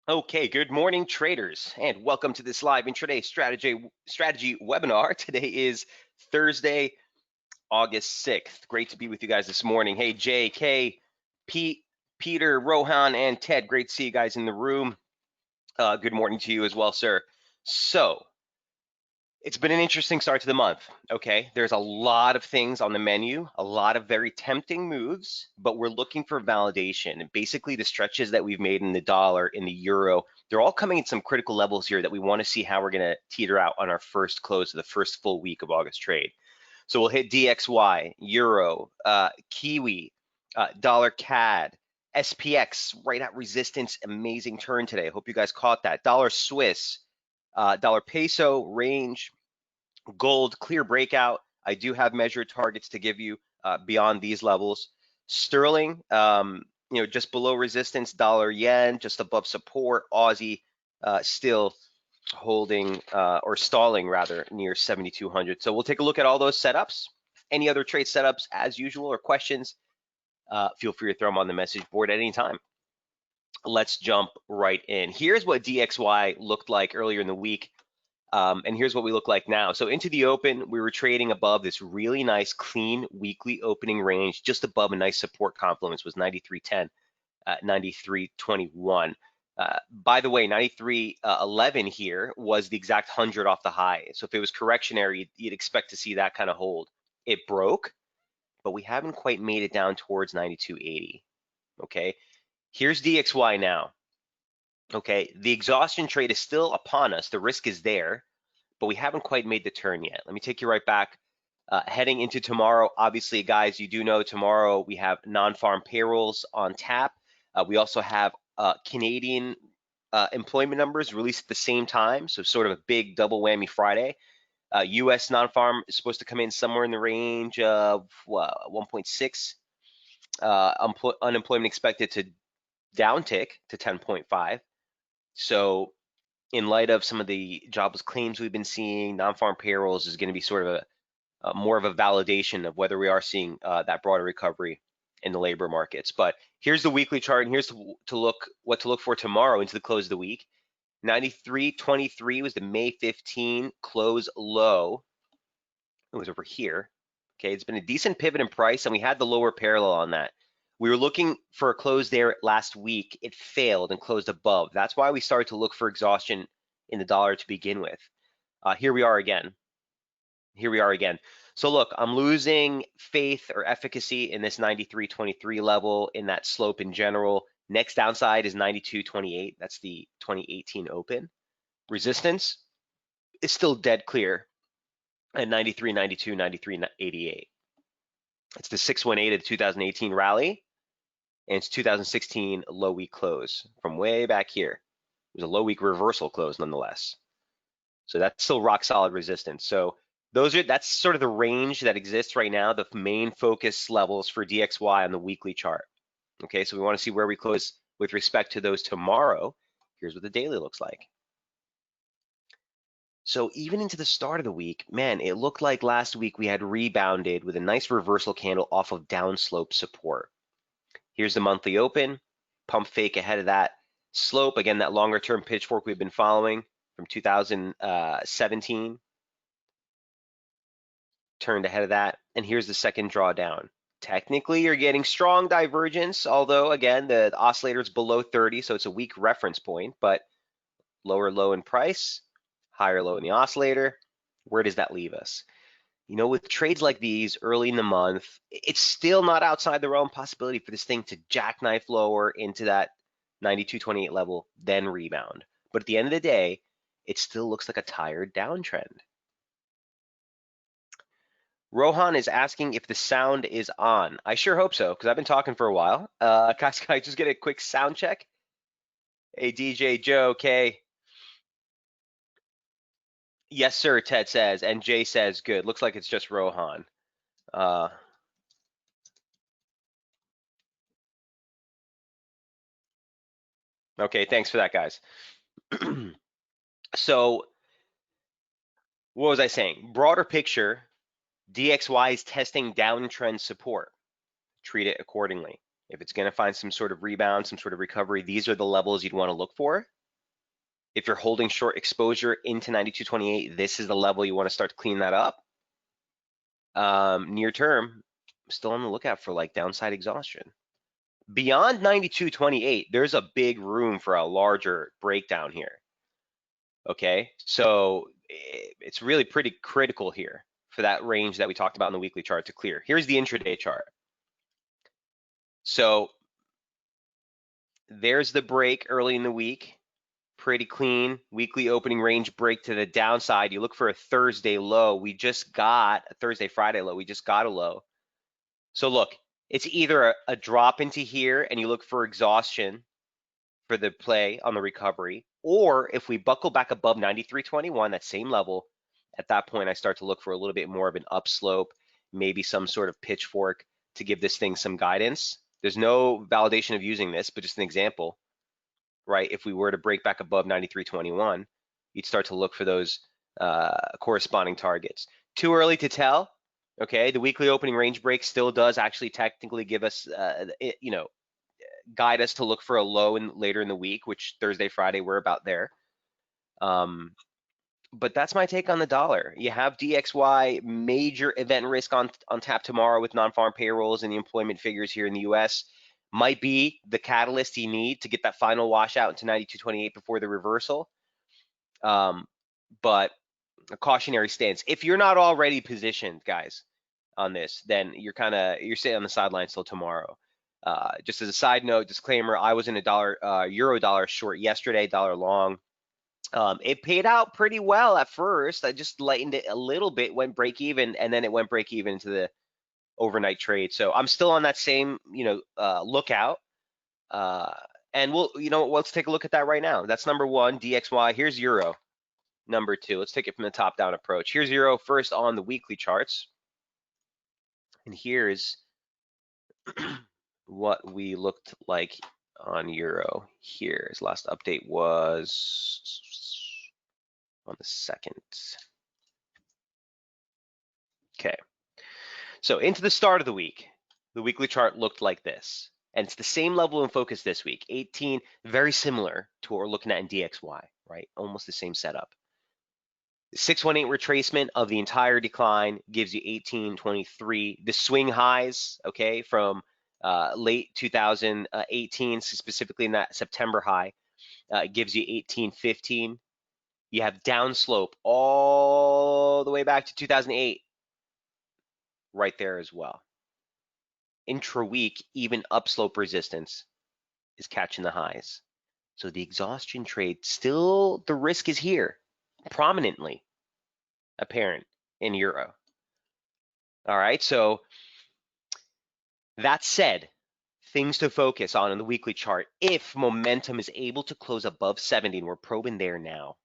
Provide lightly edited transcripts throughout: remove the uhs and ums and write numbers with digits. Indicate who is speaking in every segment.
Speaker 1: Okay, good morning, traders, and welcome to this live intraday strategy webinar. Today is Thursday, August 6th. Great to be with you guys this morning. Hey, Jay, Kay, Pete, Peter, Rohan, and Ted. Great to see you guys in the room. Good morning to you as well, sir. So, it's been an interesting start to the month. Okay, there's a lot of things on the menu, a lot of very tempting moves, but we're looking for validation. And basically, the stretches that we've made in the dollar, in the euro, they're all coming at some critical levels here that we want to see how we're going to teeter out on our first close of the first full week of August trade. So we'll hit DXY, euro, Kiwi, dollar CAD, SPX right at resistance. Amazing turn today. Hope you guys caught that. Dollar Swiss, dollar peso range, gold clear breakout. I do have measured targets to give you beyond these levels. Sterling, just below resistance. Dollar yen, just above support. Aussie, still holding or stalling rather near 7,200. So we'll take a look at all those setups. Any other trade setups as usual or questions, feel free to throw them on the message board at any time. Let's jump right in. Here's what DXY looked like earlier in the week. And here's what we look like now. So into the open, we were trading above this really nice, clean weekly opening range, just above a nice support confluence was 93.10, 93.21. By the way, 93.11 here was the exact 100 off the high. So if it was correctionary, you'd expect to see that kind of hold. It broke, but we haven't quite made it down towards 92.80. Okay, here's DXY now. Okay, the exhaustion trade is still upon us. The risk is there, but we haven't quite made the turn yet. Let me take you right back. Heading into tomorrow, obviously, guys, you do know tomorrow we have non-farm payrolls on tap. We also have Canadian employment numbers released at the same time, so sort of a big double whammy Friday. U.S. non-farm is supposed to come in somewhere in the range of 1.6. Unemployment expected to downtick to 10.5. So in light of some of the jobless claims we've been seeing, non-farm payrolls is going to be sort of a more of a validation of whether we are seeing that broader recovery in the labor markets. But here's the weekly chart, and here's what to look for tomorrow into the close of the week. 93.23 was the May 15 close low. It was over here. Okay, it's been a decent pivot in price, and we had the lower parallel on that. We were looking for a close there last week. It failed and closed above. That's why we started to look for exhaustion in the dollar to begin with. Here we are again. Here we are again. So look, I'm losing faith or efficacy in this 93.23 level, in that slope in general. Next downside is 92.28. That's the 2018 open. Resistance is still dead clear at 93.92, 93.88. It's the 618 of the 2018 rally, and it's 2016 low week close from way back here. It was a low week reversal close nonetheless. So that's still rock solid resistance. So that's sort of the range that exists right now, the main focus levels for DXY on the weekly chart. Okay, so we want to see where we close with respect to those tomorrow. Here's what the daily looks like. So even into the start of the week, man, it looked like last week we had rebounded with a nice reversal candle off of downslope support. Here's the monthly open, pump fake ahead of that slope. Again, that longer term pitchfork we've been following from 2017. Turned ahead of that, and here's the second drawdown. Technically, you're getting strong divergence, although again, the oscillator is below 30, so it's a weak reference point, but lower low in price, higher low in the oscillator. Where does that leave us? You know, with trades like these early in the month, it's still not outside the realm possibility for this thing to jackknife lower into that 92.28 level, then rebound. But at the end of the day, it still looks like a tired downtrend. Rohan is asking if the sound is on. I sure hope so, because I've been talking for a while. Guys, can I just get a quick sound check? Hey, DJ Joe, K. Yes, sir, Ted says, and Jay says, good. Looks like it's just Rohan. Okay, thanks for that, guys. So, what was I saying? Broader picture, DXY is testing downtrend support. Treat it accordingly. If it's going to find some sort of rebound, some sort of recovery, these are the levels you'd want to look for. If you're holding short exposure into 92.28, this is the level you want to start to clean that up. Near term, still on the lookout for like downside exhaustion. Beyond 92.28, there's a big room for a larger breakdown here. Okay, so it's really pretty critical here for that range that we talked about in the weekly chart to clear. Here's the intraday chart. So there's the break early in the week. Pretty clean weekly opening range break to the downside. You look for a Thursday low. We just got a Thursday, Friday low. We just got a low. So look, it's either a drop into here and you look for exhaustion for the play on the recovery, or if we buckle back above 93.21, that same level, at that point I start to look for a little bit more of an upslope, maybe some sort of pitchfork to give this thing some guidance. There's no validation of using this, but just an example, right? If we were to break back above 93.21, you'd start to look for those corresponding targets. Too early to tell. Okay, the weekly opening range break still does actually technically give us, guide us to look for a low later in the week, which Thursday, Friday, we're about there. But that's my take on the dollar. You have DXY major event risk on tap tomorrow with non-farm payrolls and the employment figures here in the US. Might be the catalyst you need to get that final washout into 92.28 before the reversal. But a cautionary stance. If you're not already positioned, guys, on this, then you're sitting on the sidelines till tomorrow. Just as a side note, disclaimer, I was in a euro dollar short yesterday, dollar long. It paid out pretty well at first. I just lightened it a little bit, went break even, and then it went break even into the overnight trade. So I'm still on that same, lookout. And let's take a look at that right now. That's number one, DXY. Here's euro, number two. Let's take it from the top down approach. Here's euro first on the weekly charts. And here's what we looked like on euro here. His last update was on the 2nd. Okay, so into the start of the week, the weekly chart looked like this. And it's the same level in focus this week, 18, very similar to what we're looking at in DXY, right? Almost the same setup. The 618 retracement of the entire decline gives you 1823. The swing highs, okay, from late 2018, specifically in that September high, gives you 1815. You have downslope all the way back to 2008, right there as well. Intra-week, even upslope resistance is catching the highs. So the exhaustion trade, still the risk is here, prominently apparent in euro. All right, so that said, things to focus on in the weekly chart if momentum is able to close above 70, and we're probing there now,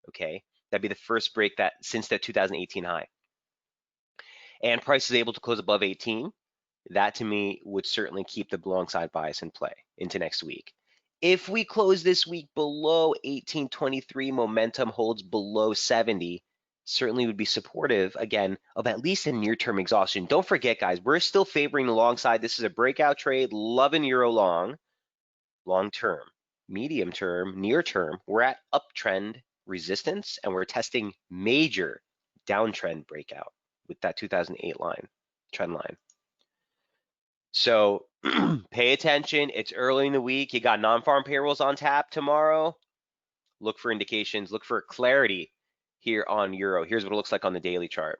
Speaker 1: okay? That'd be the first break that since that 2018 high. And price is able to close above 18, that to me would certainly keep the long side bias in play into next week. If we close this week below 1823, momentum holds below 70, certainly would be supportive, again, of at least a near-term exhaustion. Don't forget, guys, we're still favoring the long side. This is a breakout trade, loving euro long term, medium term, near term. We're at uptrend resistance, and we're testing major downtrend breakout with that 2008 trend line. So pay attention. It's early in the week. You got non-farm payrolls on tap tomorrow. Look for indications. Look for clarity here on euro. Here's what it looks like on the daily chart.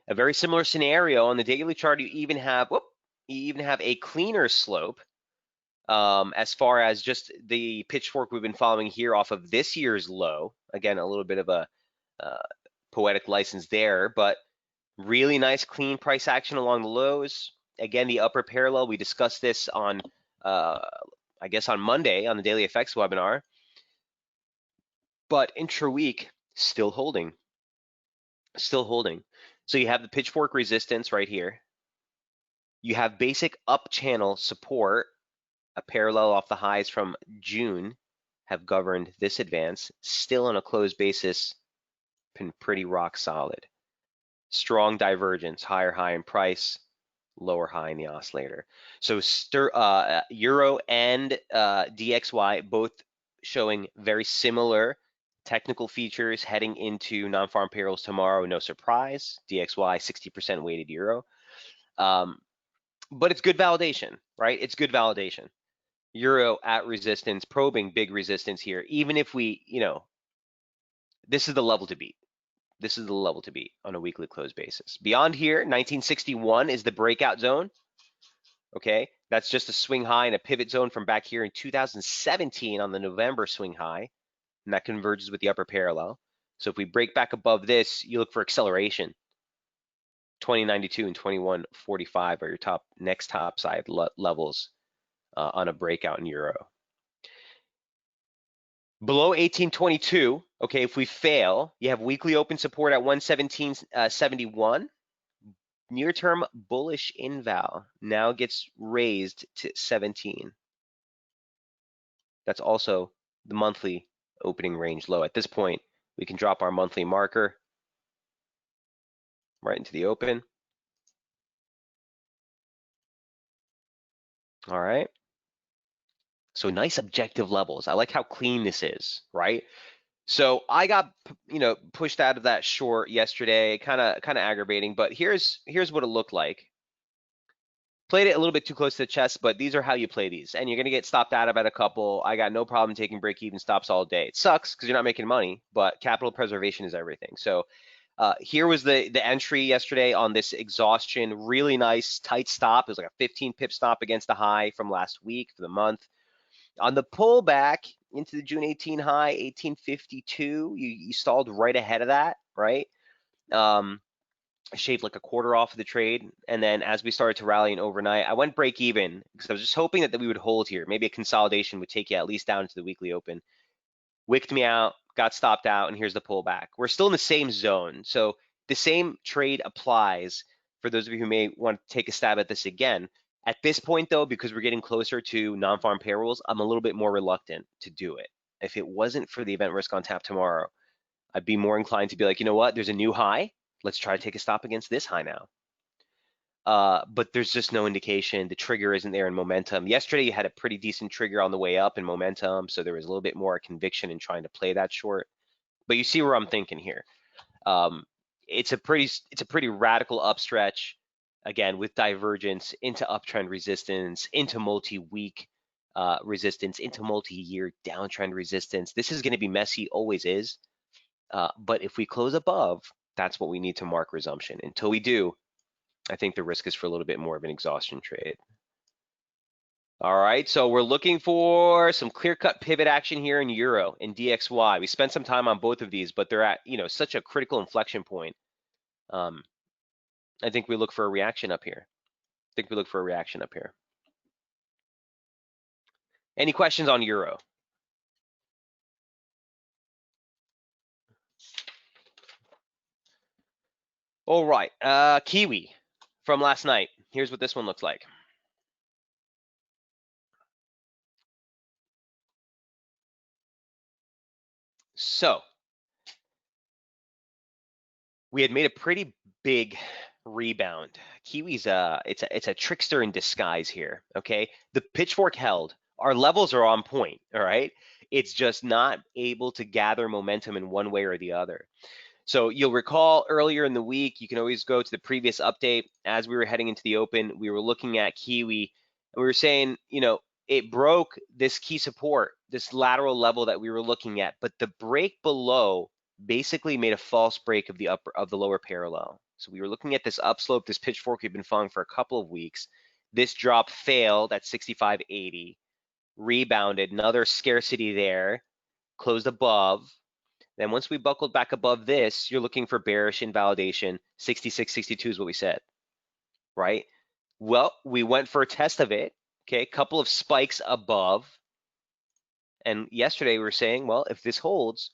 Speaker 1: A very similar scenario on the daily chart. You even have a cleaner slope as far as just the pitchfork we've been following here off of this year's low. Again, a little bit of a poetic license there, but really nice clean price action along the lows. Again, the upper parallel, we discussed this on, I guess on Monday on the Daily Effects webinar, but intra-week, still holding. So you have the pitchfork resistance right here. You have basic up channel support, a parallel off the highs from June have governed this advance, still on a closed basis, been pretty rock solid. Strong divergence, higher high in price, lower high in the oscillator. So euro and DXY both showing very similar technical features heading into non-farm payrolls tomorrow. No surprise, DXY 60% weighted euro. But it's good validation, right? It's good validation. Euro at resistance, probing big resistance here. Even if we, this is the level to beat. This is the level to beat on a weekly close basis. Beyond here, 1961 is the breakout zone. Okay, that's just a swing high and a pivot zone from back here in 2017 on the November swing high, and that converges with the upper parallel. So if we break back above this, you look for acceleration. 2092 and 2145 are your next top side levels on a breakout in euro. Below 1822, okay, if we fail, you have weekly open support at 117.71. Near-term bullish inval now gets raised to 17. That's also the monthly opening range low. At this point, we can drop our monthly marker right into the open. All right. So nice objective levels. I like how clean this is, right? So I got, pushed out of that short yesterday, kind of aggravating, but here's what it looked like. Played it a little bit too close to the chest, but these are how you play these. And you're going to get stopped out of at a couple. I got no problem taking break-even stops all day. It sucks because you're not making money, but capital preservation is everything. So here was the entry yesterday on this exhaustion. Really nice tight stop. It was like a 15 pip stop against the high from last week for the month. On the pullback into the June 18 high, 1852, you stalled right ahead of that, right? Shaved like a quarter off of the trade. And then as we started to rally in overnight, I went break even because I was just hoping that we would hold here. Maybe a consolidation would take you at least down to the weekly open. Wicked me out, got stopped out, and here's the pullback. We're still in the same zone. So the same trade applies for those of you who may want to take a stab at this again. At this point, though, because we're getting closer to non-farm payrolls, I'm a little bit more reluctant to do it. If it wasn't for the event risk on tap tomorrow, I'd be more inclined to be like, you know what, there's a new high. Let's try to take a stop against this high now. But there's just no indication. The trigger isn't there in momentum. Yesterday, you had a pretty decent trigger on the way up in momentum, so there was a little bit more conviction in trying to play that short. But you see where I'm thinking here. It's a pretty radical upstretch, again, with divergence into uptrend resistance, into multi-week resistance, into multi-year downtrend resistance. This is going to be messy, always is. But if we close above, that's what we need to mark resumption. Until we do, I think the risk is for a little bit more of an exhaustion trade. All right, so we're looking for some clear-cut pivot action here in euro and DXY. We spent some time on both of these, but they're at such a critical inflection point. I think we look for a reaction up here. Any questions on euro? All right, Kiwi from last night. Here's what this one looks like. So we had made a pretty big rebound. Kiwi's it's a trickster in disguise here. Okay, the pitchfork held. Our levels are on point. All right, it's just not able to gather momentum in one way or the other. So you'll recall earlier in the week, you can always go to the previous update. As we were heading into the open, we were looking at Kiwi, and we were saying, it broke this key support, this lateral level that we were looking at, but the break below basically made a false break of the lower parallel. So we were looking at this upslope, this pitchfork we've been following for a couple of weeks. This drop failed at 65.80, rebounded, another scarcity there, closed above. Then once we buckled back above this, you're looking for bearish invalidation. 66.62 is what we said, right? Well, we went for a test of it, okay? A couple of spikes above. And yesterday we were saying, well, if this holds,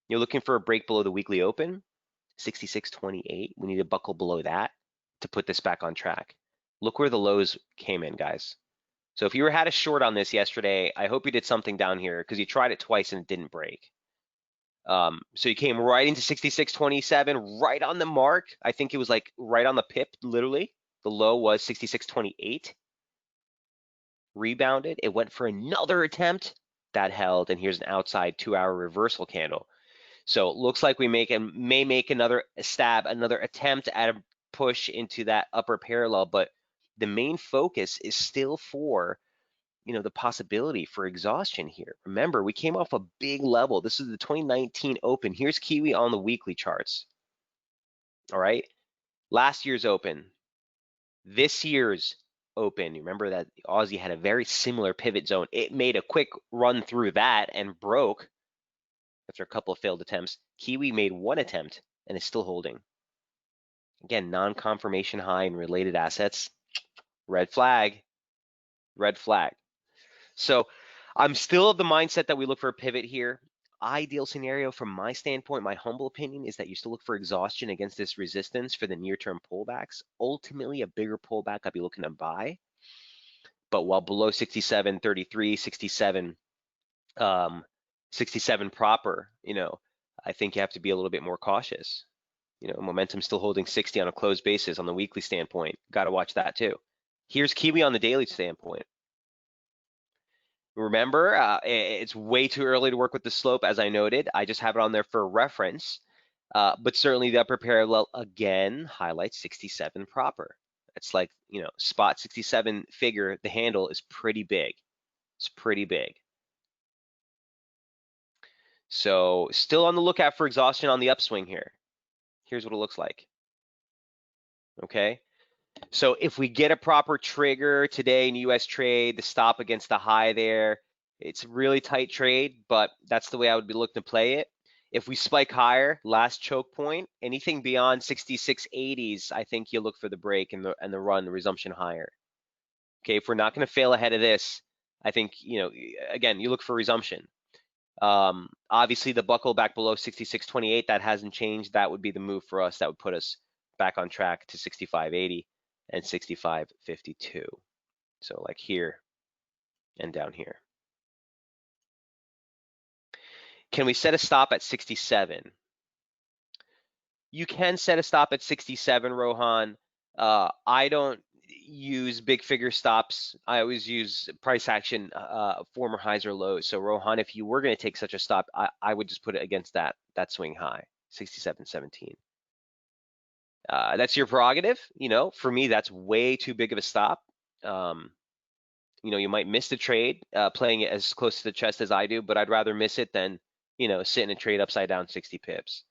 Speaker 1: you're looking for a break below the weekly open, 66.28. We need to buckle below that to put this back on track. Look where the lows came in, guys. So if you had a short on this yesterday, I hope you did something down here because you tried it twice and it didn't break. So you came right into 66.27, right on the mark. I think it was like right on the pip, literally. The low was 66.28. Rebounded. It went for another attempt. that held, and here's an outside 2-hour reversal candle. So it looks like we may make another stab, another attempt at a push into that upper parallel, but the main focus is still for, the possibility for exhaustion here. Remember, we came off a big level. This is the 2019 open. Here's Kiwi on the weekly charts. All right. Last year's open, this year's open. Remember that Aussie had a very similar pivot zone. It made a quick run through that and broke after a couple of failed attempts. Kiwi made one attempt and is still holding. Again, non-confirmation high in related assets. Red flag. Red flag. So I'm still of the mindset that we look for a pivot here. Ideal scenario from my standpoint, my humble opinion, is that you still look for exhaustion against this resistance for the near-term pullbacks. Ultimately, a bigger pullback I'd be looking to buy. But while below 67.33, 67, 67 proper, I think you have to be a little bit more cautious. Momentum still holding 60 on a closed basis on the weekly standpoint. Got to watch that too. Here's Kiwi on the daily standpoint. Remember, it's way too early to work with the slope, as I noted. I just have it on there for reference. But certainly the upper parallel again highlights 67 proper. It's like, spot 67 figure, the handle is pretty big. It's pretty big. So still on the lookout for exhaustion on the upswing here. Here's what it looks like. Okay. So if we get a proper trigger today in US trade, the stop against the high there, it's a really tight trade, but that's the way I would be looking to play it. If we spike higher, last choke point, anything beyond 66.80s, I think you look for the break and the run, the resumption higher. Okay, if we're not going to fail ahead of this, I think, again, you look for resumption. Obviously the buckle back below 66.28, that hasn't changed. That would be the move for us. That would put us back on track to 65.80 and 65.52. So like here and down here. Can we set a stop at 67? You can set a stop at 67, Rohan. I don't use big figure stops. I always use price action, former highs or lows. So Rohan, if you were going to take such a stop, I would just put it against that swing high, 67.17. That's your prerogative. For me, that's way too big of a stop. You might miss the trade playing it as close to the chest as I do, but I'd rather miss it than, sit in a trade upside down 60 pips.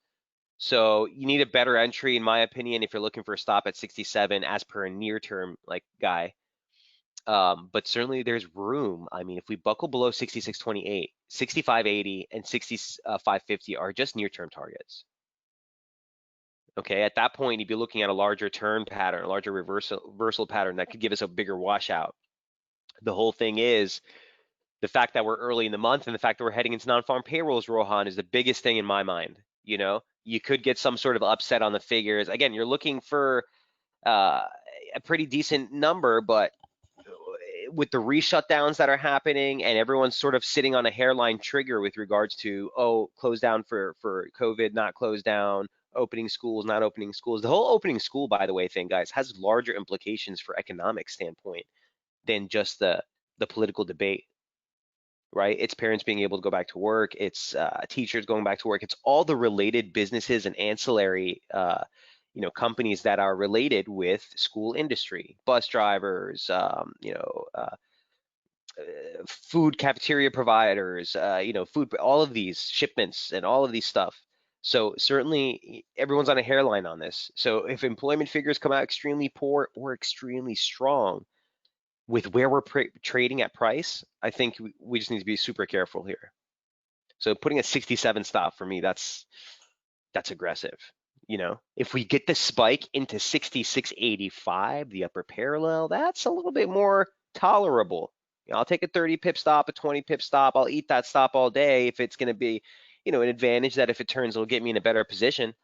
Speaker 1: So you need a better entry, in my opinion, if you're looking for a stop at 67 as per a near-term guy. But certainly there's room. I mean, if we buckle below 66.28, 65.80, and 65.50 are just near-term targets. Okay, at that point, you'd be looking at a larger turn pattern, a larger reversal pattern that could give us a bigger washout. The whole thing is the fact that we're early in the month and the fact that we're heading into non-farm payrolls, Rohan, is the biggest thing in my mind. You could get some sort of upset on the figures. Again, you're looking for a pretty decent number, but with the re-shutdowns that are happening and everyone's sort of sitting on a hairline trigger with regards to, close down for COVID, not close down, opening schools, not opening schools. The whole opening school, by the way, thing, guys, has larger implications for economic standpoint than just the political debate, right? It's parents being able to go back to work. It's teachers going back to work. It's all the related businesses and ancillary, companies that are related with school industry, bus drivers, food cafeteria providers, food, all of these shipments and all of these stuff. So certainly everyone's on a hairline on this. So if employment figures come out extremely poor or extremely strong, with where we're trading at price, I think we just need to be super careful here. So putting a 67 stop for me, that's aggressive. If we get the spike into 66.85, the upper parallel, that's a little bit more tolerable. I'll take a 30 pip stop, a 20 pip stop. I'll eat that stop all day if it's going to be, an advantage that if it turns, it'll get me in a better position.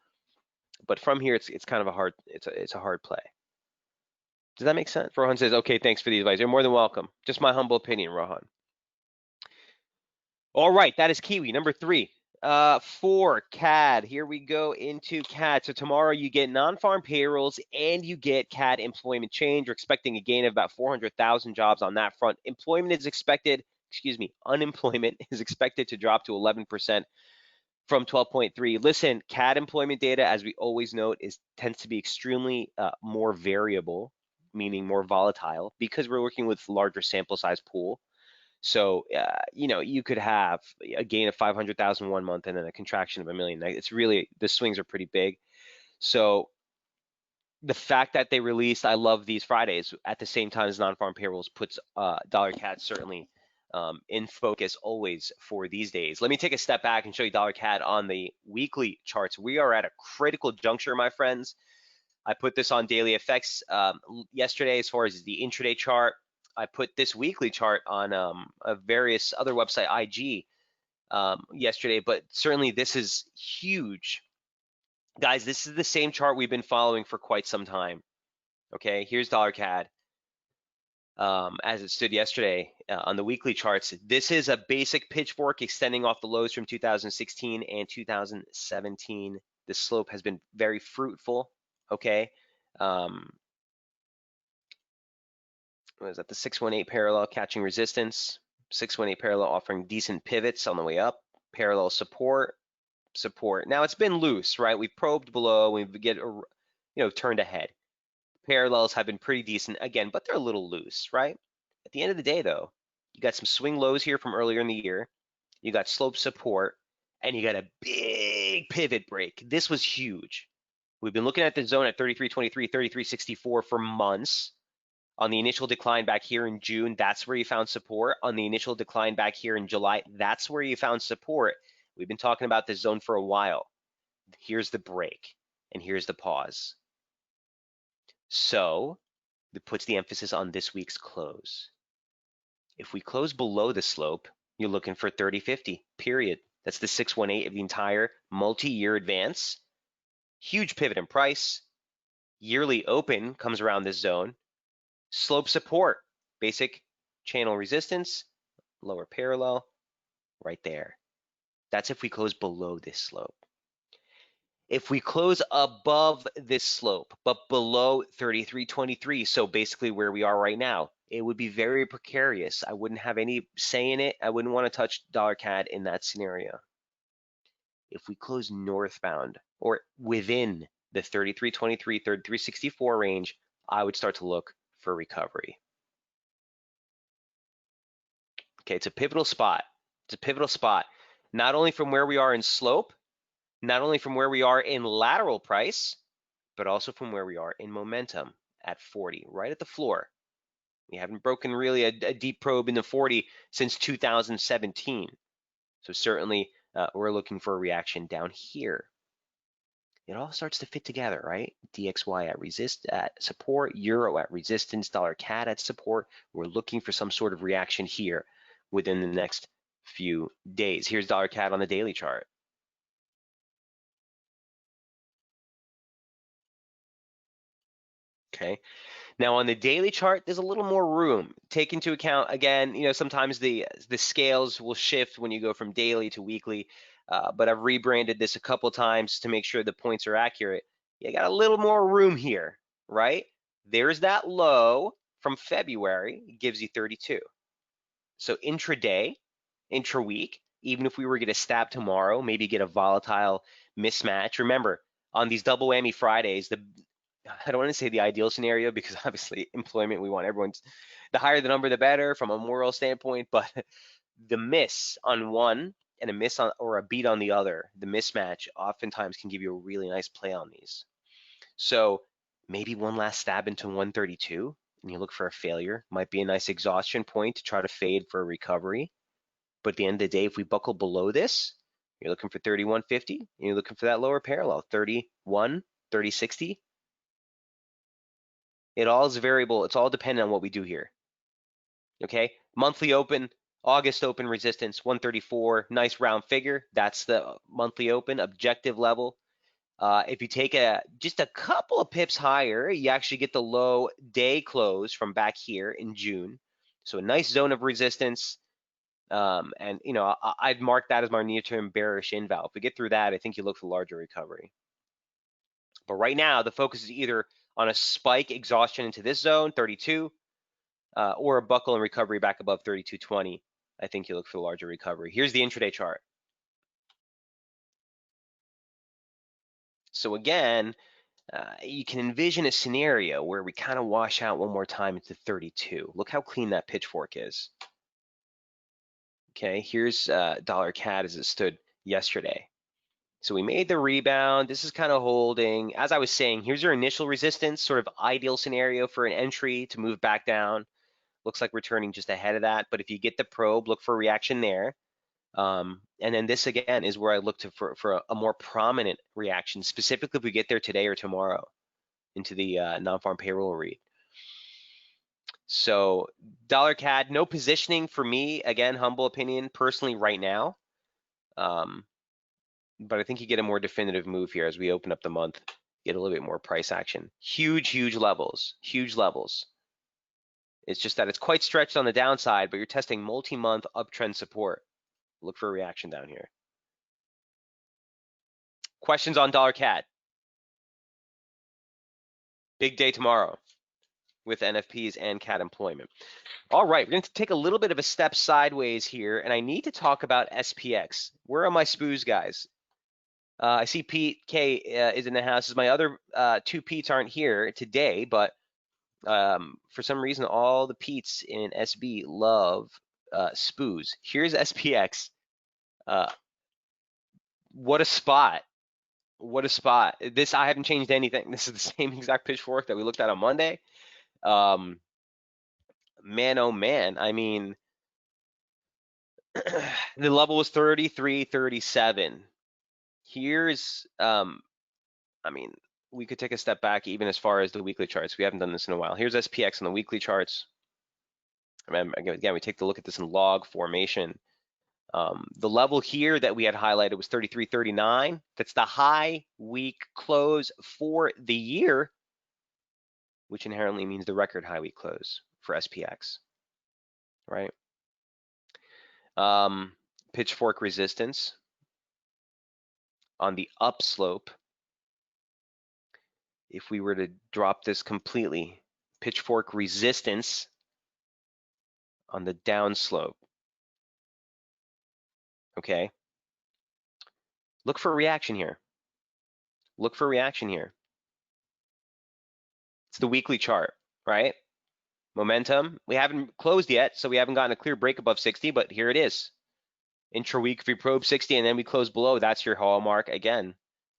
Speaker 1: But from here, it's kind of it's a hard play. Does that make sense? Rohan says, okay, thanks for the advice. You're more than welcome. Just my humble opinion, Rohan. All right, that is Kiwi. Number 3, for CAD. Here we go into CAD. So tomorrow you get non-farm payrolls and you get CAD employment change. We're expecting a gain of about 400,000 jobs on that front. Employment is expected excuse me, unemployment is expected to drop to 11% from 12.3. Listen, CAD employment data, as we always note, tends to be extremely more variable, meaning more volatile, because we're working with larger sample size pool. So, you could have a gain of 500,000 one month and then a contraction of a million. It's really, the swings are pretty big. So the fact that they released, I love these Fridays at the same time as non-farm payrolls puts dollar CAD certainly in focus always for these days. Let me take a step back and show you dollar CAD on the weekly charts. We are at a critical juncture, my friends. I put this on daily effects yesterday as far as the intraday chart. I put this weekly chart on a various other website, IG, yesterday, but certainly this is huge. Guys, this is the same chart we've been following for quite some time. Okay, here's dollar CAD as it stood yesterday on the weekly charts. This is a basic pitchfork extending off the lows from 2016 and 2017. The slope has been very fruitful. Okay, what is that? The 618 parallel catching resistance. 618 parallel offering decent pivots on the way up. Parallel support. Now it's been loose, right? We've probed below. We've turned ahead. Parallels have been pretty decent again, but they're a little loose, right? At the end of the day, though, you got some swing lows here from earlier in the year. You got slope support, and you got a big pivot break. This was huge. We've been looking at the zone at 33.23, 33.64 for months. On the initial decline back here in June, that's where you found support. On the initial decline back here in July, that's where you found support. We've been talking about this zone for a while. Here's the break, and here's the pause. So that puts the emphasis on this week's close. If we close below the slope, you're looking for 30.50, period. That's the 618 of the entire multi-year advance. Huge pivot in price. Yearly open comes around this zone. Slope support, basic channel resistance, lower parallel, right there. That's if we close below this slope. If we close above this slope, but below 33.23, so basically where we are right now, it would be very precarious. I wouldn't have any say in it. I wouldn't want to touch dollar CAD in that scenario. If we close northbound or within the 33.23, 33.64 range, I would start to look for recovery. Okay, it's a pivotal spot. It's a pivotal spot, not only from where we are in slope, not only from where we are in lateral price, but also from where we are in momentum at 40, right at the floor. We haven't broken really a deep probe in the 40 since 2017. So certainly we're looking for a reaction down here. It all starts to fit together, right? DXY at support, euro at resistance, dollar CAD at support. We're looking for some sort of reaction here within the next few days. Here's dollar CAD on the daily chart. Okay. Now on the daily chart, there's a little more room. Take into account, again, sometimes the scales will shift when you go from daily to weekly, but I've rebranded this a couple times to make sure the points are accurate. You got a little more room here, right? There's that low from February, it gives you 32. So intraday, intra-week, even if we were going to stab tomorrow, maybe get a volatile mismatch. Remember, on these double whammy Fridays, I don't want to say the ideal scenario because obviously employment, we want everyone's, the higher the number, the better from a moral standpoint, but the miss on one and a miss on or a beat on the other, the mismatch oftentimes can give you a really nice play on these. So maybe one last stab into 132 and you look for a failure, might be a nice exhaustion point to try to fade for a recovery. But at the end of the day, if we buckle below this, you're looking for 31.50 and you're looking for that lower parallel, 31, 30.60. It all is variable. It's all dependent on what we do here. Okay, monthly open, August open resistance 134, nice round figure. That's the monthly open objective level. If you take just a couple of pips higher, you actually get the low day close from back here in June. So a nice zone of resistance. And I'd mark that as my near-term bearish inval. If we get through that, I think you look for larger recovery. But right now, the focus is either on a spike exhaustion into this zone, 32, or a buckle and recovery back above 32.20 I think you look for the larger recovery. Here's the intraday chart. So again, you can envision a scenario where we kind of wash out one more time into 32. Look how clean that pitchfork is. Okay, here's dollar CAD as it stood yesterday. So we made the rebound. This is kind of holding. As I was saying, here's your initial resistance, sort of ideal scenario for an entry to move back down. Looks like we're turning just ahead of that. But if you get the probe, look for a reaction there. And then this again is where I look to for a more prominent reaction, specifically if we get there today or tomorrow into the non-farm payroll read. So dollar CAD, no positioning for me. Again, humble opinion personally right now. But I think you get a more definitive move here as we open up the month, get a little bit more price action. Huge levels, huge levels. It's just that it's quite stretched on the downside, but you're testing multi-month uptrend support. Look for a reaction down here. Questions on dollar CAD? Big day tomorrow with NFPs and CAD employment. All right, we're going to take a little bit of a step sideways here, and I need to talk about SPX. Where are my spoos, guys? I see Pete K is in the house. My other two Petes aren't here today, but for some reason, all the Petes in SB love spoos. Here's SPX. What a spot. What a spot. This, I haven't changed anything. This is the same exact pitchfork that we looked at on Monday. Man, oh man. I mean, the level was 33.37. Here's, I mean, we could take a step back even as far as the weekly charts. We haven't done this in a while. Here's SPX on the weekly charts. Again, we take a look at this in log formation. The level here that we had highlighted was 33.39. That's the high week close for the year, which inherently means the record high week close for SPX, right? Pitchfork resistance on the upslope. If we were to drop this completely, pitchfork resistance on the downslope. Okay. Look for a reaction here. Look for a reaction here. It's the weekly chart, right? Momentum. We haven't closed yet, so we haven't gotten a clear break above 60, but here it is. Intra-week, if we probe 60 and then we close below, that's your hallmark. Again,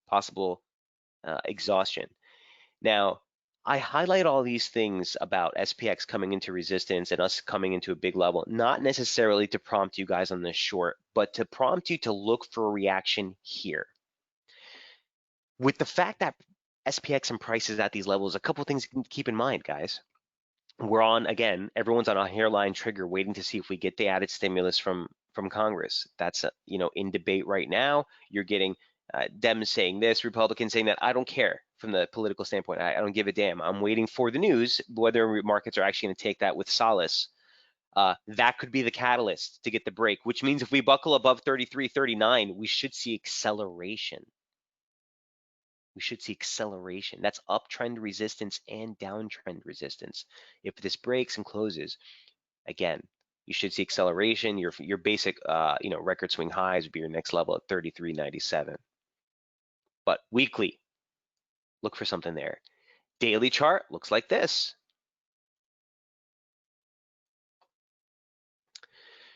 Speaker 1: possible exhaustion. Now, I highlight all these things about SPX coming into resistance and us coming into a big level, not necessarily to prompt you guys on this short, but to prompt you to look for a reaction here. With the fact that SPX and prices at these levels, a couple things to keep in mind, guys. We're on, again, everyone's on a hairline trigger waiting to see if we get the added stimulus from Congress. That's in debate right now. You're getting Dems saying this, Republicans saying that. I don't care from the political standpoint. I don't give a damn. I'm waiting for the news, whether markets are actually going to take that with solace. That could be the catalyst to get the break, which means if we buckle above 33.39, we should see acceleration. We should see acceleration. That's uptrend resistance and downtrend resistance. If this breaks and closes, again, you should see acceleration. Your basic record swing highs would be your next level at 33.97. But weekly, look for something there. Daily chart looks like this.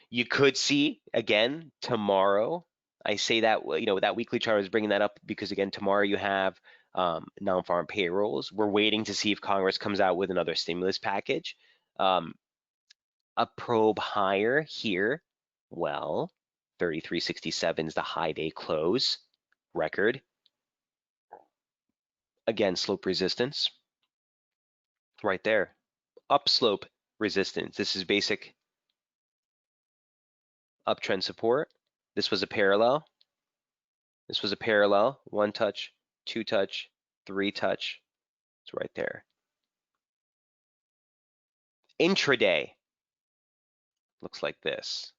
Speaker 1: You could see, again, tomorrow. I say that, that weekly chart is bringing that up because, again, tomorrow you have non-farm payrolls. We're waiting to see if Congress comes out with another stimulus package. A probe higher here. Well, 33.67 is the high day close record. Again, slope resistance right there. Upslope resistance. This is basic uptrend support. This was a parallel. This was a parallel. One touch, two touch, three touch. It's right there. Intraday looks like this.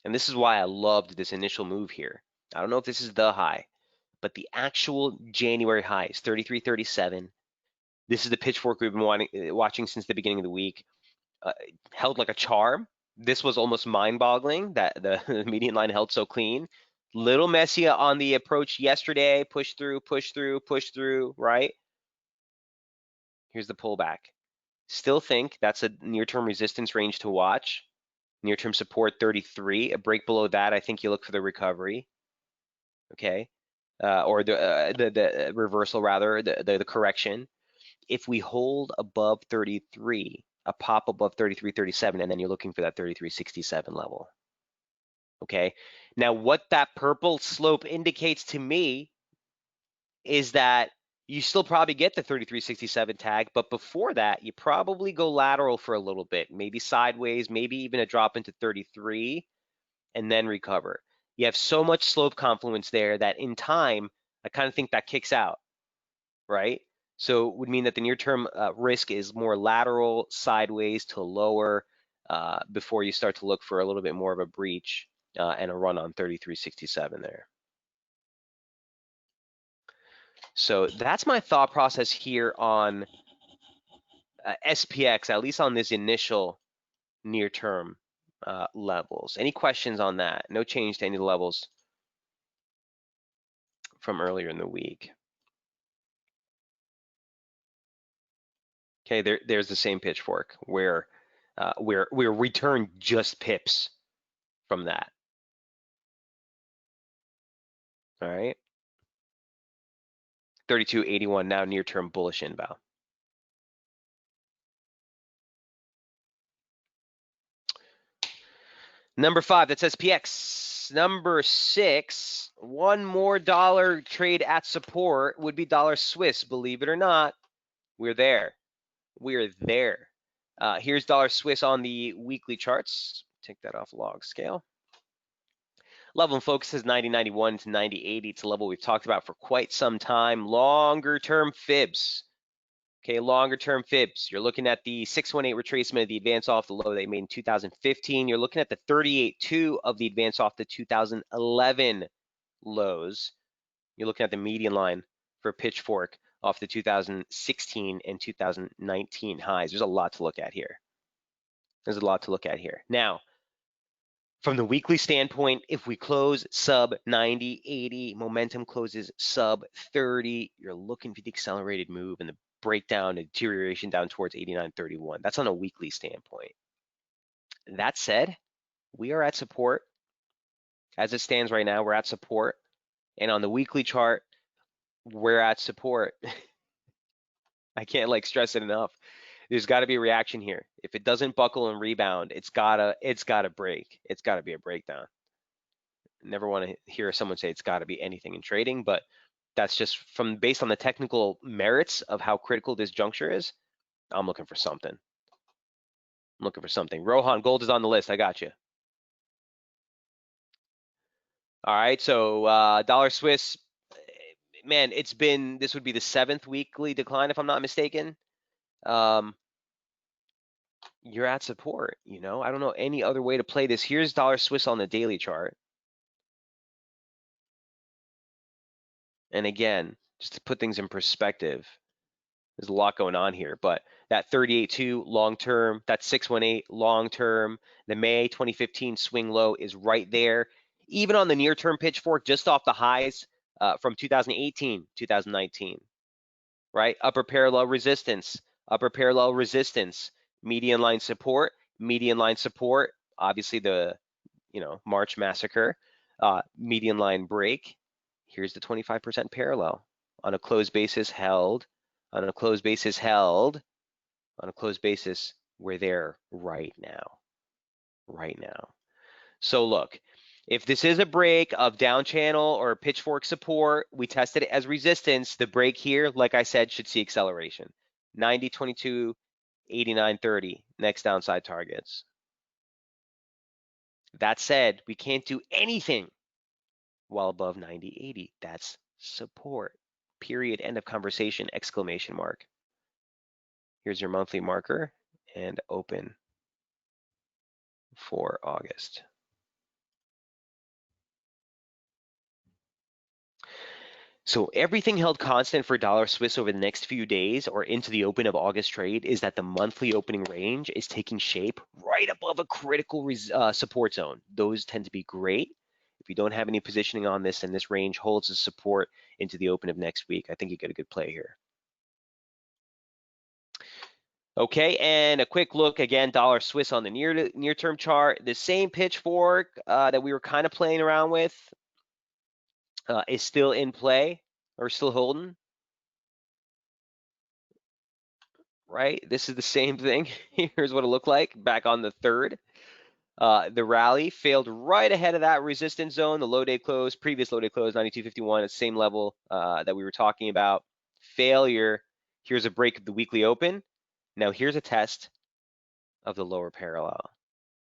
Speaker 1: And this is why I loved this initial move here. I don't know if this is the high, but the actual January high is 33.37. This is the pitchfork we've been watching since the beginning of the week. Held like a charm. This was almost mind-boggling that the median line held so clean. Little messy on the approach yesterday. Push through, push through, push through, right? Here's the pullback. Still think that's a near-term resistance range to watch. Near-term support 33. A break below that, I think you look for the recovery. Okay, or the reversal rather, the correction. If we hold above 33, a pop above 33.37, and then you're looking for that 33.67 level. Okay, now what that purple slope indicates to me is that you still probably get the 33.67 tag, but before that, you probably go lateral for a little bit, maybe sideways, maybe even a drop into 33, and then recover. You have so much slope confluence there that in time, I kind of think that kicks out, right? So it would mean that the near-term risk is more lateral, sideways to lower before you start to look for a little bit more of a breach and a run on 33.67 there. So that's my thought process here on SPX, at least on this initial near-term levels. Any questions on that? No change to any of the levels from earlier in the week. Okay, there's the same pitchfork where we're returned just pips from that. All right, 32.81 now near-term bullish inbound. Number 5, that's SPX. Number 6, one more dollar trade at support would be dollar Swiss. Believe it or not, we're there. We're there. Here's dollar Swiss on the weekly charts. Take that off log scale. Level and focus is 90.91 to 90.80. It's a level we've talked about for quite some time. Longer term fibs. Okay, longer term fibs. You're looking at the 618 retracement of the advance off the low they made in 2015. You're looking at the 38.2 of the advance off the 2011 lows. You're looking at the median line for pitchfork off the 2016 and 2019 highs. There's a lot to look at here. There's a lot to look at here. Now, from the weekly standpoint, if we close sub 90, 80, momentum closes sub 30, you're looking for the accelerated move and the breakdown and deterioration down towards 89.31. That's on a weekly standpoint. That said, we are at support. As it stands right now, we're at support. And on the weekly chart, we're at support. I can't stress it enough. There's got to be a reaction here. If it doesn't buckle and rebound, it's gotta break. It's gotta be a breakdown. Never want to hear someone say it's got to be anything in trading, but that's just based on the technical merits of how critical this juncture is. I'm looking for something. I'm looking for something. Rohan, gold is on the list. I got you. All right, so dollar Swiss, man, this would be the 7th weekly decline if I'm not mistaken. You're at support, I don't know any other way to play this. Here's dollar Swiss on the daily chart. And again, just to put things in perspective, there's a lot going on here, but that 38.2 long-term, that 618 long-term, the May 2015 swing low is right there. Even on the near-term pitchfork, just off the highs from 2018, 2019, right? Upper parallel resistance, median line support, obviously the, March massacre, median line break. Here's the 25% parallel on a closed basis held, on a closed basis, we're there right now. So look, if this is a break of down channel or pitchfork support, we tested it as resistance. The break here, like I said, should see acceleration. 90.22, 89.30, next downside targets. That said, we can't do anything well above 90.80. That's support. Period. End of conversation. Exclamation mark. Here's your monthly marker and open for August. So everything held constant for dollar Swiss over the next few days or into the open of August trade is that the monthly opening range is taking shape right above a critical support zone. Those tend to be great. If you don't have any positioning on this and this range holds the support into the open of next week, I think you get a good play here. Okay, and a quick look again, dollar Swiss on the near term chart. The same pitchfork that we were kind of playing around with is still in play or still holding, right? This is the same thing. Here's what it looked like back on the 3rd. The rally failed right ahead of that resistance zone, the low day close, previous low day close, 92.51 at the same level that we were talking about. Failure. Here's a break of the weekly open. Now here's a test of the lower parallel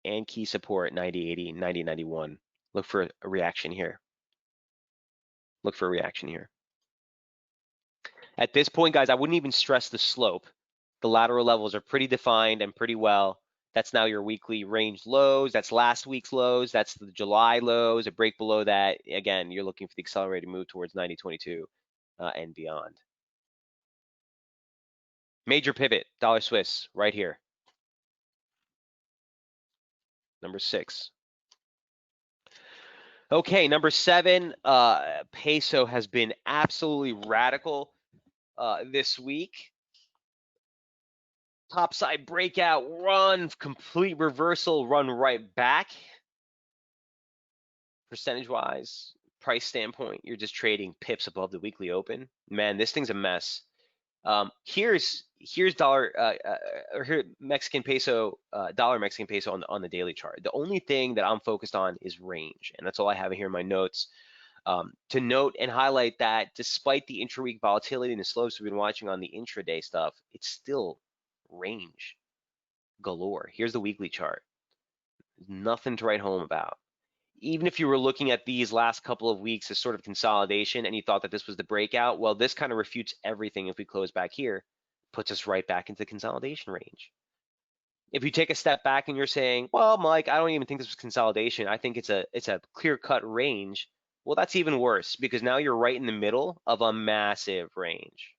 Speaker 1: and key support 90.80, 90.91. Look for a reaction here. Look for a reaction here. At this point, guys, I wouldn't even stress the slope. The lateral levels are pretty defined and pretty well. That's now your weekly range lows. That's last week's lows. That's the July lows. A break below that, again, you're looking for the accelerated move towards 90.22 and beyond. Major pivot, dollar Swiss, right here. Number 6. Okay, number 7, peso has been absolutely radical this week. Topside breakout, run, complete reversal, run right back. Percentage-wise, price standpoint, you're just trading pips above the weekly open. Man, this thing's a mess. Here's dollar or here Mexican peso, dollar Mexican peso on the daily chart. The only thing that I'm focused on is range, and that's all I have here in my notes. To note and highlight that despite the intra-week volatility and the slopes we've been watching on the intraday stuff, it's still range galore. Here's the weekly chart. Nothing to write home about. Even if you were looking at these last couple of weeks as sort of consolidation and you thought that this was the breakout, well, this kind of refutes everything if we close back here, puts us right back into consolidation range. If you take a step back and you're saying, well, Mike, I don't even think this was consolidation. I think it's a clear-cut range. Well, that's even worse because now you're right in the middle of a massive range.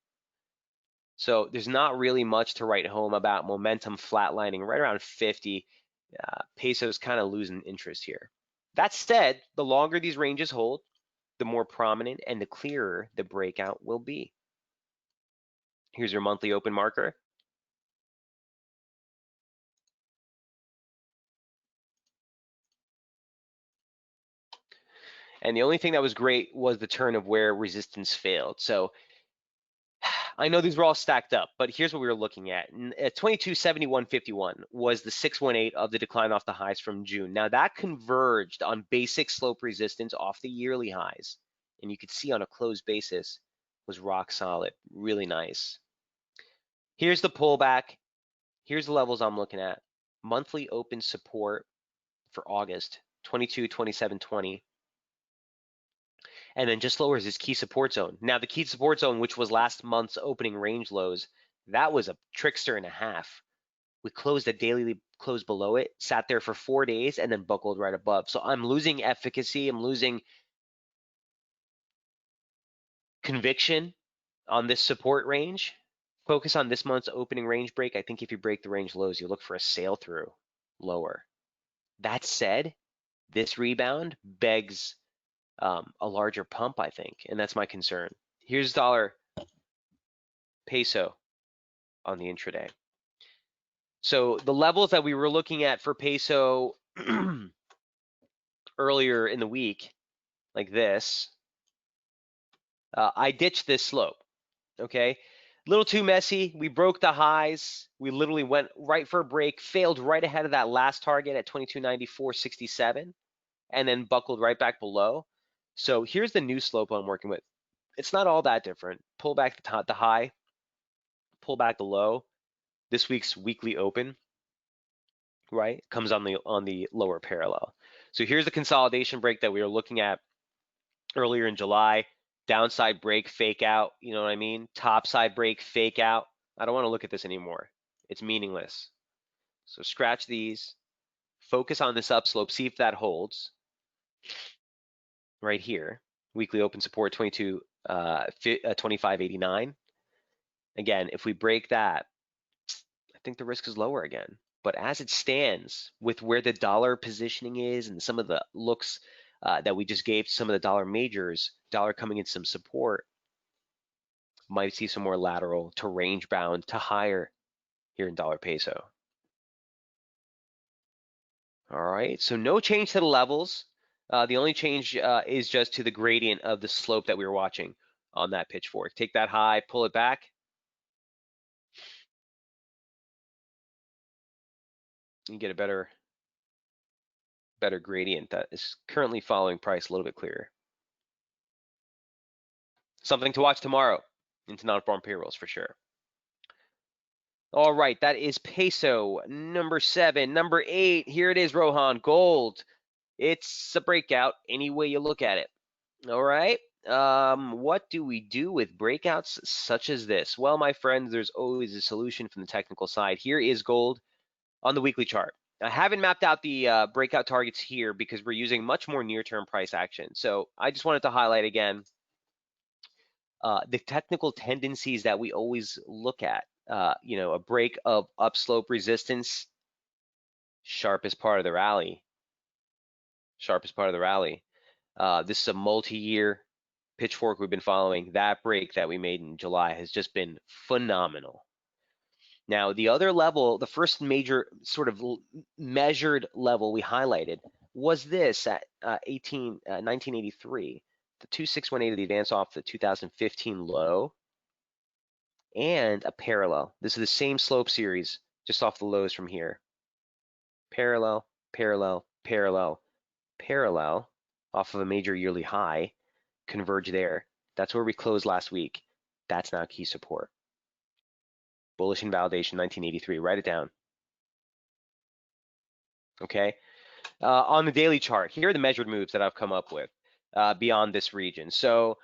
Speaker 1: So there's not really much to write home about momentum flatlining right around 50. Peso's kind of losing interest here. That said, the longer these ranges hold, the more prominent and the clearer the breakout will be. Here's your monthly open marker. And the only thing that was great was the turn of where resistance failed. So I know these were all stacked up, but here's what we were looking at. 2271.51 was the 618 of the decline off the highs from June. Now that converged on basic slope resistance off the yearly highs. And you could see on a closed basis was rock solid, really nice. Here's the pullback. Here's the levels I'm looking at. Monthly open support for August, 22, 27, 20. And then just lower is this key support zone. Now the key support zone, which was last month's opening range lows, that was a trickster and a half. We closed a daily close below it, sat there for 4 days, and then buckled right above. So I'm losing efficacy. I'm losing conviction on this support range. Focus on this month's opening range break. I think if you break the range lows, you look for a sail through lower. That said, this rebound begs a larger pump, I think, and that's my concern. Here's dollar peso on the intraday. So the levels that we were looking at for peso earlier in the week, like this, I ditched this slope, okay? A little too messy. We broke the highs. We literally went right for a break, failed right ahead of that last target at 2294.67, and then buckled right back below. So here's the new slope I'm working with. It's not all that different. Pull back the high, pull back the low. This week's weekly open, right, comes on the lower parallel. So here's the consolidation break that we were looking at earlier in July. Downside break, fake out, you know what I mean? Topside break, fake out. I don't want to look at this anymore. It's meaningless. So scratch these, focus on this upslope, see if that holds right here. Weekly open support 25.89. Again, if we break that, I think the risk is lower again. But as it stands, with where the dollar positioning is and some of the looks that we just gave to some of the dollar majors, dollar coming in some support, might see some more lateral to range bound to higher here in dollar peso. All right, so no change to the levels. The only change is just to the gradient of the slope that we were watching on that pitchfork. Take that high, pull it back. You get a better gradient that is currently following price a little bit clearer. Something to watch tomorrow into non-farm payrolls for sure. All right, that is peso number 7. Number 8, here it is, Rohan, gold. It's a breakout any way you look at it. All right. What do we do with breakouts such as this? Well, my friends, there's always a solution from the technical side. Here is gold on the weekly chart. I haven't mapped out the breakout targets here because we're using much more near-term price action. So I just wanted to highlight again the technical tendencies that we always look at. A break of upslope resistance, sharpest part of the rally. Sharpest part of the rally. This is a multi-year pitchfork we've been following. That break that we made in July has just been phenomenal. Now, the other level, the first major sort of measured level we highlighted was this at 1983, the 2618 of the advance off the 2015 low, and a parallel. This is the same slope series, just off the lows from here. Parallel, parallel, parallel, parallel, off of a major yearly high, converge there. That's where we closed last week. That's now key support. Bullish invalidation 1983. Write it down. Okay. On the daily chart, here are the measured moves that I've come up with beyond this region. So,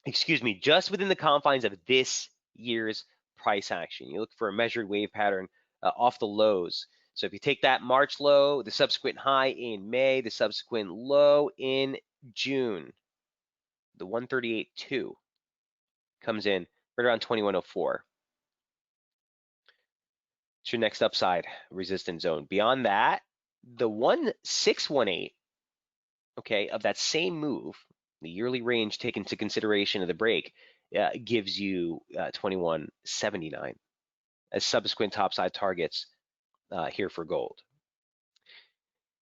Speaker 1: excuse me, just within the confines of this year's price action, you look for a measured wave pattern off the lows. So if you take that March low, the subsequent high in May, the subsequent low in June, the 138.2 comes in right around 2104. It's your next upside resistance zone. Beyond that, the 1618, okay, of that same move, the yearly range taken into consideration of the break, gives you 2179 as subsequent topside targets here for gold.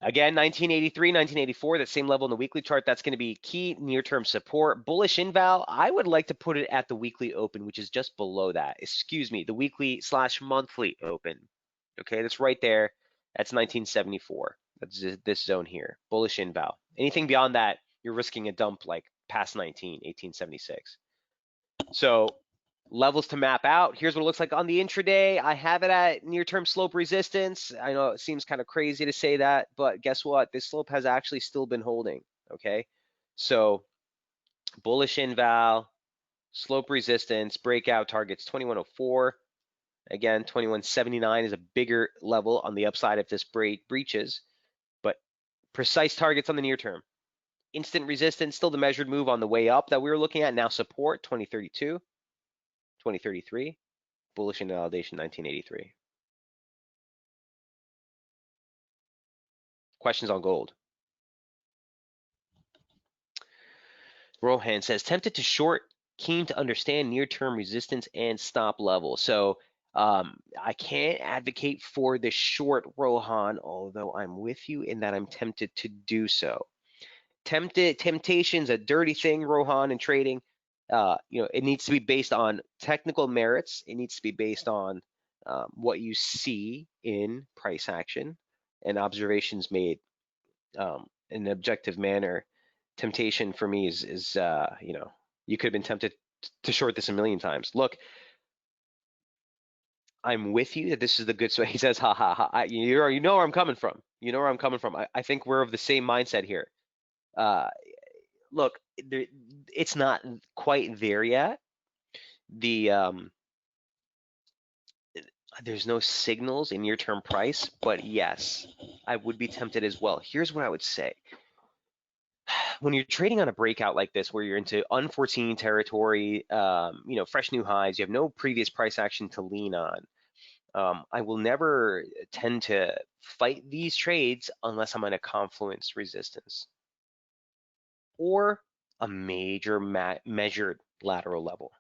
Speaker 1: Again, 1983, 1984, that same level in the weekly chart, that's going to be key near-term support. Bullish inval, I would like to put it at the weekly open, which is just below that. Excuse me, the weekly/monthly open. Okay, that's right there. That's 1974. That's this zone here. Bullish inval. Anything beyond that, you're risking a dump like past 1876. So levels to map out. Here's what it looks like on the intraday. I have it at near-term slope resistance. I know it seems kind of crazy to say that, but guess what? This slope has actually still been holding, okay? So bullish inval, slope resistance, breakout targets 2104. Again, 2179 is a bigger level on the upside if this breaches, but precise targets on the near term. Instant resistance, still the measured move on the way up that we were looking at. Now support 2032. 2033, bullish invalidation 1983. Questions on gold? Rohan says, tempted to short, keen to understand near-term resistance and stop level. So I can't advocate for the short, Rohan, although I'm with you in that I'm tempted to do so. Temptation's a dirty thing, Rohan, in trading. It needs to be based on technical merits. It needs to be based on what you see in price action and observations made in an objective manner. Temptation for me is you could have been tempted to short this a million times. Look, I'm with you that this is the good. So he says, ha ha ha. You know where I'm coming from. You know where I'm coming from. I think we're of the same mindset here. Look, it's not quite there yet. There's no signals in near-term price, but yes, I would be tempted as well. Here's what I would say. when you're trading on a breakout like this, where you're into unforeseen territory, fresh new highs, you have no previous price action to lean on. I will never tend to fight these trades unless I'm on a confluence resistance or a major measured lateral level.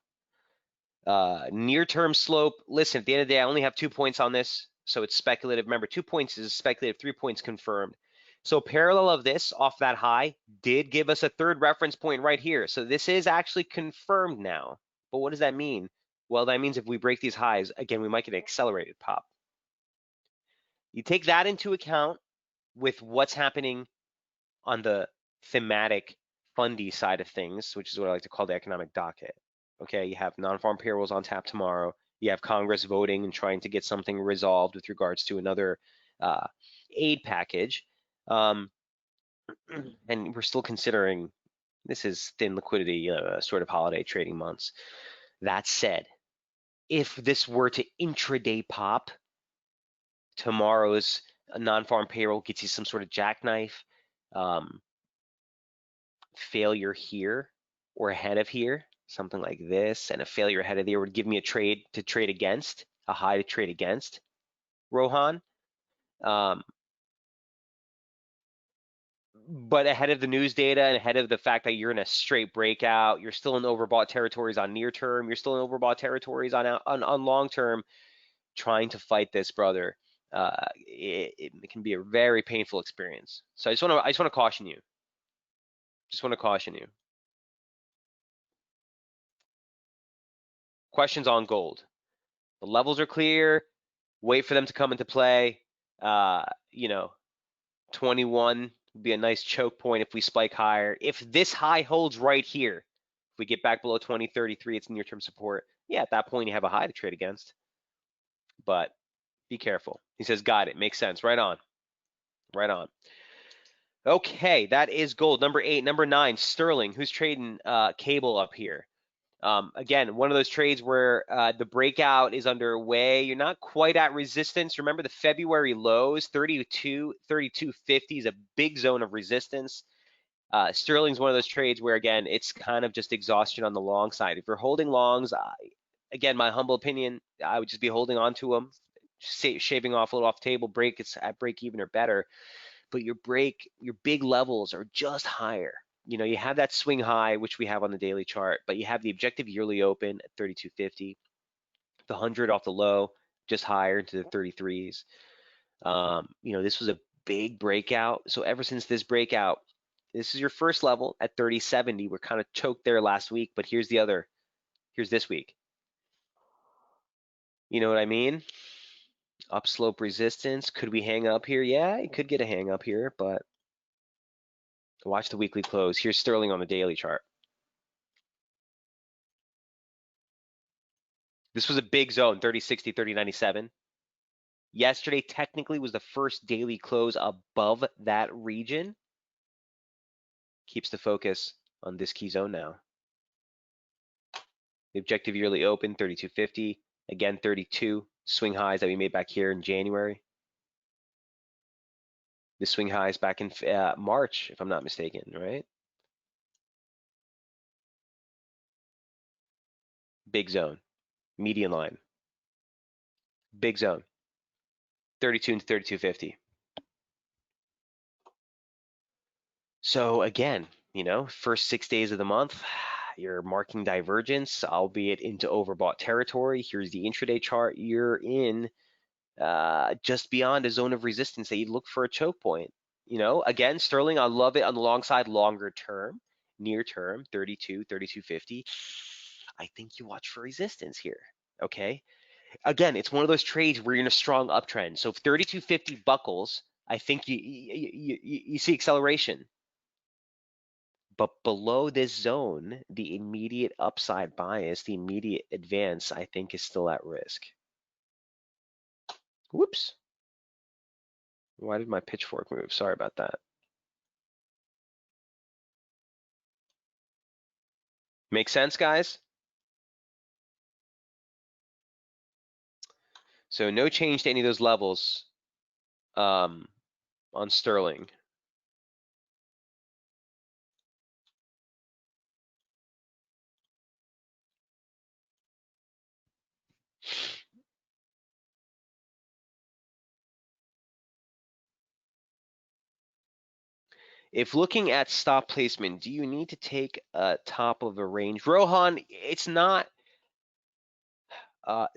Speaker 1: Near-term slope, listen, at the end of the day, I only have 2 points on this, so it's speculative. Remember, 2 points is speculative, 3 points confirmed. So parallel of this off that high did give us a third reference point right here. So this is actually confirmed now. But what does that mean? Well, that means if we break these highs, again, we might get an accelerated pop. You take that into account with what's happening on the thematic fundy side of things, which is what I like to call the economic docket. Okay, you have non-farm payrolls on tap tomorrow. You have Congress voting and trying to get something resolved with regards to another aid package. And we're still considering this is thin liquidity, sort of holiday trading months. That said, if this were to intraday pop, tomorrow's non-farm payroll gets you some sort of jackknife. Failure here or ahead of here, something like this, and a failure ahead of there would give me a trade to trade against, a high to trade against, Rohan. But ahead of the news data and ahead of the fact that you're in a straight breakout, you're still in overbought territories on near term, you're still in overbought territories on long term, trying to fight this, brother. It can be a very painful experience. So I just want to caution you. Just want to caution you. Questions on gold. The levels are clear. Wait for them to come into play. 21 would be a nice choke point if we spike higher. If this high holds right here, if we get back below 2033, it's near-term support. Yeah, at that point you have a high to trade against. But be careful. He says, got it. Makes sense. Right on. Right on. Okay, that is gold. Number 8. Number 9, sterling. Who's trading cable up here? Again, one of those trades where the breakout is underway. You're not quite at resistance. Remember the February lows, 32.50 is a big zone of resistance. Sterling's one of those trades where, again, it's kind of just exhaustion on the long side. If you're holding longs, again, my humble opinion, I would just be holding on to them, shaving off a little off the table. It's at break even or better. But your big levels are just higher. You have that swing high, which we have on the daily chart, but you have the objective yearly open at 32.50, the 100 off the low, just higher into the 33s. This was a big breakout. So ever since this breakout, this is your first level at 30.70. We're kind of choked there last week, but here's this week. You know what I mean? Upslope resistance. Could we hang up here? Yeah, it could get a hang up here, but watch the weekly close. Here's sterling on the daily chart. This was a big zone, 30.60, 30.97. Yesterday technically was the first daily close above that region. Keeps the focus on this key zone now. The objective yearly open, 32.50. Again, 32 swing highs that we made back here in January. The swing highs back in March, if I'm not mistaken, right? Big zone, median line. Big zone, 32 and 32.50. So again, first 6 days of the month, you're marking divergence, albeit into overbought territory. Here's the intraday chart. You're in just beyond a zone of resistance that you'd look for a choke point. Again, sterling, I love it on the long side, longer term, near term, 32, 32.50. I think you watch for resistance here. Okay. Again, it's one of those trades where you're in a strong uptrend. So if 32.50 buckles, I think you see acceleration. But below this zone, the immediate upside bias, the immediate advance, I think is still at risk. Whoops. Why did my pitchfork move? Sorry about that. Make sense, guys? So no change to any of those levels on sterling. If looking at stop placement, do you need to take a top of a range? Rohan, it's not. I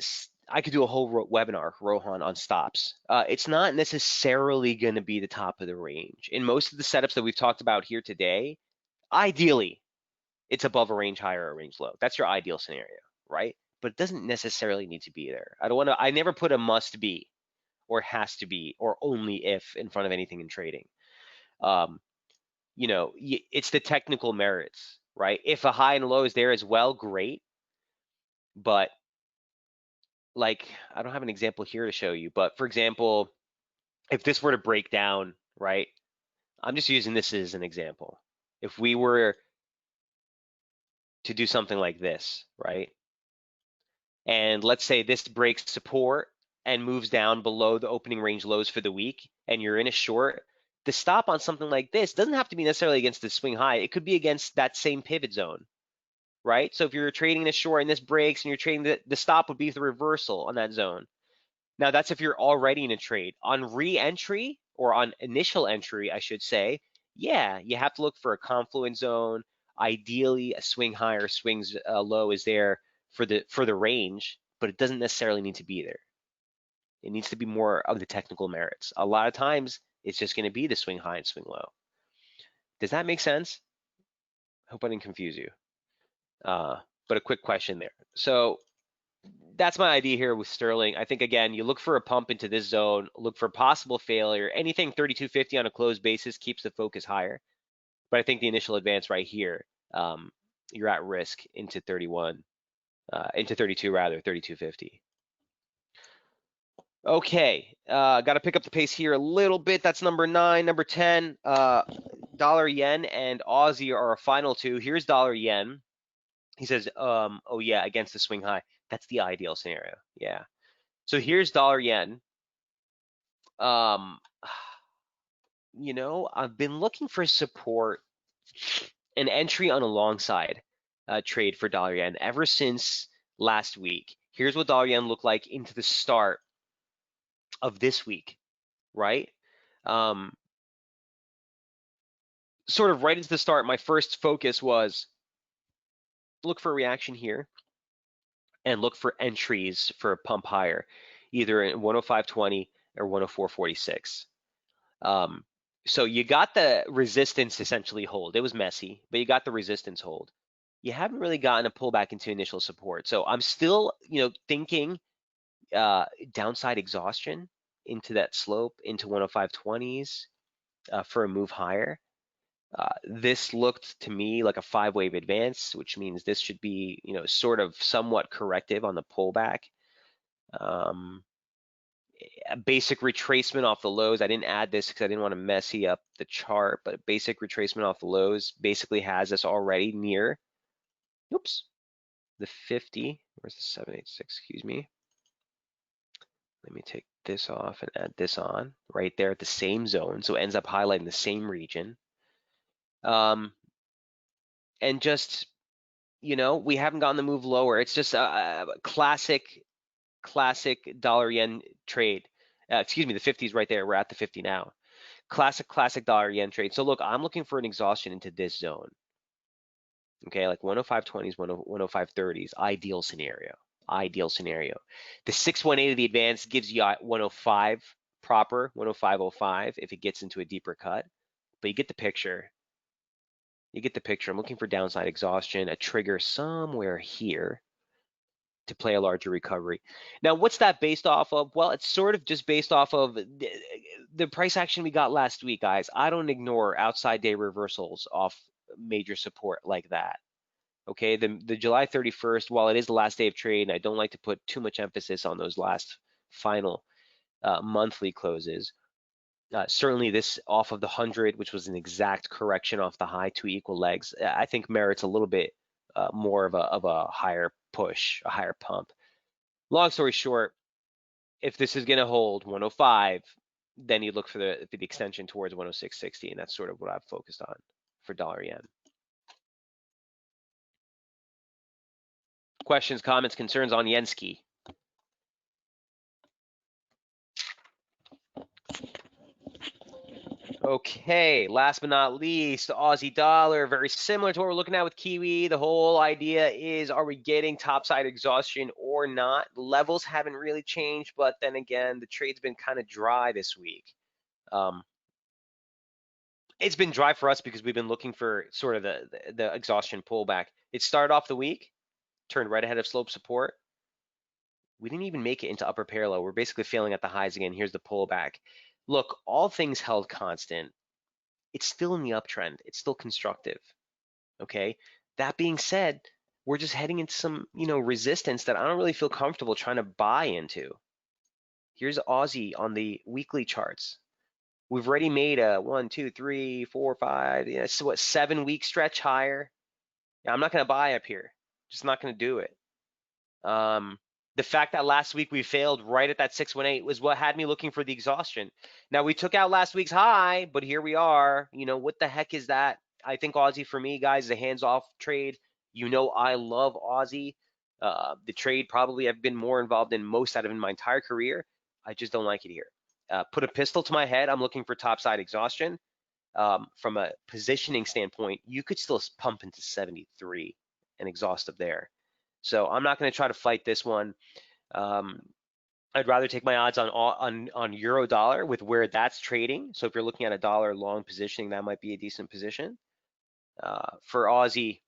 Speaker 1: could do a whole webinar, Rohan, on stops. It's not necessarily going to be the top of the range. In most of the setups that we've talked about here today, ideally, it's above a range high or a range low. That's your ideal scenario, right? But it doesn't necessarily need to be there. I never put a must be or has to be or only if in front of anything in trading. It's the technical merits, right? If a high and low is there as well, great. But like, I don't have an example here to show you, but for example, if this were to break down, right? I'm just using this as an example. If we were to do something like this, right? And let's say this breaks support and moves down below the opening range lows for the week, and you're in a short, the stop on something like this doesn't have to be necessarily against the swing high. It could be against that same pivot zone, right? So if you're trading this short and this breaks and you're trading the stop would be the reversal on that zone. Now that's if you're already in a trade. On re-entry or on initial entry, I should say, yeah, you have to look for a confluence zone. Ideally, a swing high or swings low is there for the range, but it doesn't necessarily need to be there. It needs to be more of the technical merits. A lot of times, it's just going to be the swing high and swing low. Does that make sense? Hope I didn't confuse you. But a quick question there. So that's my idea here with Sterling. I think, again, you look for a pump into this zone, look for possible failure. Anything 3250 on a closed basis keeps the focus higher. But I think the initial advance right here, you're at risk into 32 rather, 3250. Okay, got to pick up the pace here a little bit. That's number 9. Number 10, dollar yen and Aussie are our final two. Here's dollar yen. He says, oh yeah, against the swing high. That's the ideal scenario. Yeah. So here's dollar yen. I've been looking for support, an entry on a long side trade for dollar yen ever since last week. Here's what dollar yen looked like into the start of this week, right? Sort of right into the start, my first focus was look for a reaction here and look for entries for a pump higher, either in 105.20 or 104.46. So you got the resistance essentially hold. It was messy, but you got the resistance hold. You haven't really gotten a pullback into initial support. So I'm still, thinking downside exhaustion into that slope into 105.20s for a move higher. This looked to me like a 5-wave advance, which means this should be, sort of somewhat corrective on the pullback. A basic retracement off the lows. I didn't add this because I didn't want to messy up the chart, but a basic retracement off the lows basically has us already near, oops, the 50. Where's the 786? Excuse me. Let me take this off and add this on right there at the same zone. So it ends up highlighting the same region. And just, we haven't gotten the move lower. It's just a classic dollar yen trade. Excuse me, the 50 is right there. We're at the 50 now. Classic dollar yen trade. So look, I'm looking for an exhaustion into this zone. Okay, like 105.20s, 105.30s, ideal scenario. Ideal scenario. The 618 of the advance gives you 105 proper, 105.05 if it gets into a deeper cut. But you get the picture. You get the picture. I'm looking for downside exhaustion, a trigger somewhere here to play a larger recovery. Now, what's that based off of? Well, it's sort of just based off of the price action we got last week, guys. I don't ignore outside day reversals off major support like that. Okay, the July 31st, while it is the last day of trade, and I don't like to put too much emphasis on those last final monthly closes, certainly this off of the 100, which was an exact correction off the high, 2 equal legs, I think merits a little bit more of a higher push, a higher pump. Long story short, if this is going to hold 105, then you look for the extension towards 106.60, and that's sort of what I've focused on for dollar yen. Questions, comments, concerns on Yenski? Okay, last but not least, Aussie dollar, very similar to what we're looking at with Kiwi. The whole idea is, are we getting topside exhaustion or not? Levels haven't really changed, but then again, the trade's been kind of dry this week. It's been dry for us because we've been looking for sort of the exhaustion pullback. It started off the week, turned right ahead of slope support. We didn't even make it into upper parallel. We're basically failing at the highs again. Here's the pullback. Look, all things held constant, it's still in the uptrend. It's still constructive. Okay. That being said, we're just heading into some, resistance that I don't really feel comfortable trying to buy into. Here's Aussie on the weekly charts. We've already made a 1, 2, 3, 4, 5, so what, 7-week stretch higher. Yeah, I'm not going to buy up here. Just not going to do it. The fact that last week we failed right at that 618 was what had me looking for the exhaustion. Now we took out last week's high, but here we are. What the heck is that? I think Aussie for me, guys, is a hands-off trade. I love Aussie. The trade probably I've been more involved in most out of in my entire career. I just don't like it here. Put a pistol to my head. I'm looking for topside exhaustion. From a positioning standpoint, you could still pump into 73 and exhaust up there. So I'm not going to try to fight this one. I'd rather take my odds on euro dollar with where that's trading. So if you're looking at a dollar long positioning, that might be a decent position. For Aussie,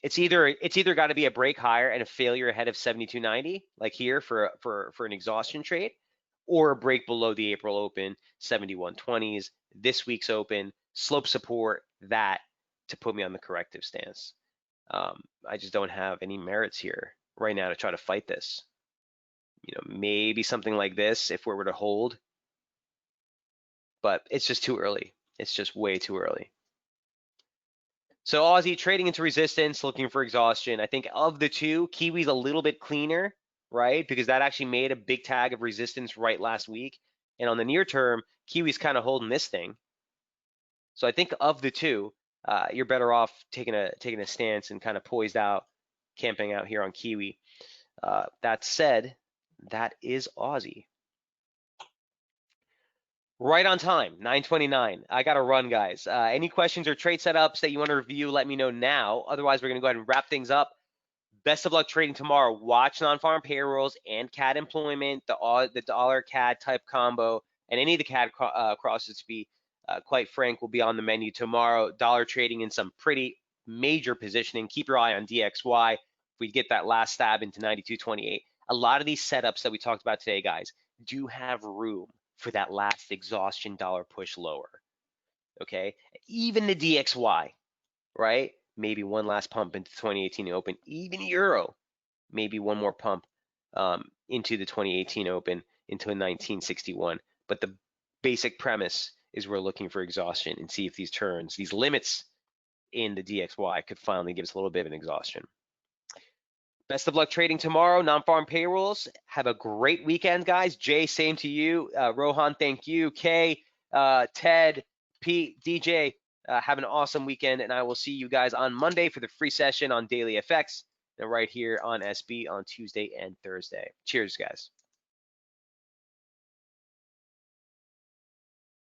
Speaker 1: it's either got to be a break higher and a failure ahead of 72.90, like here for an exhaustion trade, or a break below the April open 71.20s, this week's open, slope support that to put me on the corrective stance. I just don't have any merits here right now to try to fight this. Maybe something like this if we were to hold, but it's just too early. It's just way too early. So Aussie trading into resistance, looking for exhaustion. I think of the two, Kiwi's a little bit cleaner, right? Because that actually made a big tag of resistance right last week. And on the near term, Kiwi's kind of holding this thing. So I think of the two, you're better off taking a stance and kind of poised out, camping out here on Kiwi. That said, that is Aussie. Right on time, 9:29. I got to run, guys. Any questions or trade setups that you want to review, let me know now. Otherwise, we're going to go ahead and wrap things up. Best of luck trading tomorrow. Watch non-farm payrolls and CAD employment, the dollar CAD type combo, and any of the CAD crosses, to be quite frank, will be on the menu tomorrow. Dollar trading in some pretty major positioning. Keep your eye on DXY. If we get that last stab into 92.28, a lot of these setups that we talked about today, guys, do have room for that last exhaustion dollar push lower. Okay, even the DXY, right? Maybe one last pump into 2018 open. Even euro, maybe one more pump into the 2018 open into a 1961. But the basic premise is we're looking for exhaustion and see if these turns, these limits in the DXY could finally give us a little bit of an exhaustion. Best of luck trading tomorrow. Non-farm payrolls. Have a great weekend, guys. Jay, same to you. Rohan, thank you. Kay, Ted, Pete, DJ, have an awesome weekend, and I will see you guys on Monday for the free session on Daily FX, and right here on SB on Tuesday and Thursday. Cheers, guys.